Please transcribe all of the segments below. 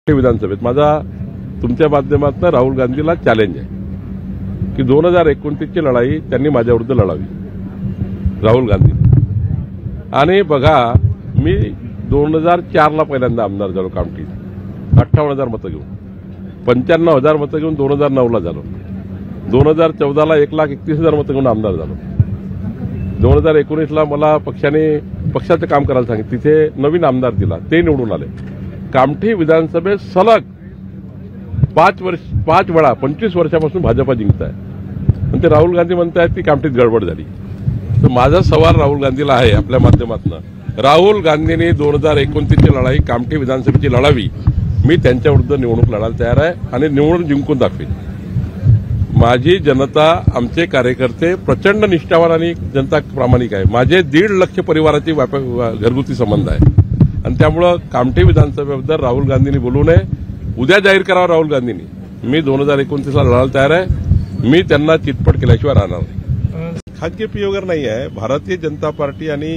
विधानसभेत माझा तुमच्या माध्यमातून राहुल गांधीला चॅलेंज आहे की 2029 ची लढाई त्यांनी माझ्याविरुद्ध लढावी, राहुल गांधी. आणि बघा, मी 2004 ला पहिल्यांदा आमदार झालो कामठीत, 58,000 मतं घेऊन, 95,000 मतं घेऊन 2009 ला झालो. 2014 ला 1,31,000 मतं घेऊन आमदार झालो. 2019 ला मला पक्षाचं काम करायला सांगितलं, तिथे नवीन आमदार दिला, ते निवडून आले. कामठी विधानसभेत सलग 5 वेळा 25 वर्षापासून भाजपा जिंकत आहे. आणि ते राहुल गांधी म्हणतायत की कामठीत गडबड झाली. तर माझा सवाल राहुल गांधीला आहे आपल्या माध्यमातून, राहुल गांधींनी 2029 ची लढाई कामठी विधानसभेची लढावी. मी त्यांच्या विरुद्ध निवडणूक लढायला तयार आहे आणि निवडून जिंकून दाखवेन. माझी जनता, आमचे कार्यकर्ते प्रचंड निष्ठावान आणि जनता प्रामाणिक आहे. माझे 1.5 लाख परिवाराची घरगुती संबंध आहे आणि त्यामुळे कामठी विधानसभेबद्दल राहुल गांधींनी बोलू नये. उद्या जाहीर करावं राहुल गांधींनी. मी 2029 ला लढायला तयार आहे. मी त्यांना चितपट केल्याशिवाय राहणार नाही. खाजगी पी वगैरे नाही आहे. भारतीय जनता पार्टी आणि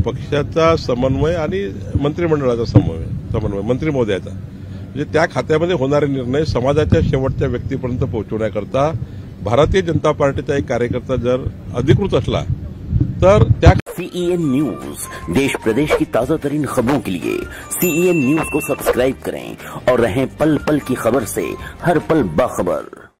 पक्षाचा समन्वय आणि मंत्रिमंडळाचा समन्वय मंत्री महोदयाचा, म्हणजे त्या खात्यामध्ये होणारे निर्णय समाजाच्या शेवटच्या व्यक्तीपर्यंत पोहोचवण्याकरता भारतीय जनता पार्टीचा एक कार्यकर्ता जर अधिकृत असला तर त्या CEN न्यूज, देश प्रदेश की ताजा तरीन खबरों के लिए CEN न्यूज को सब्सक्राइब करें और रहें पल पल की खबर से हर पल बाखबर।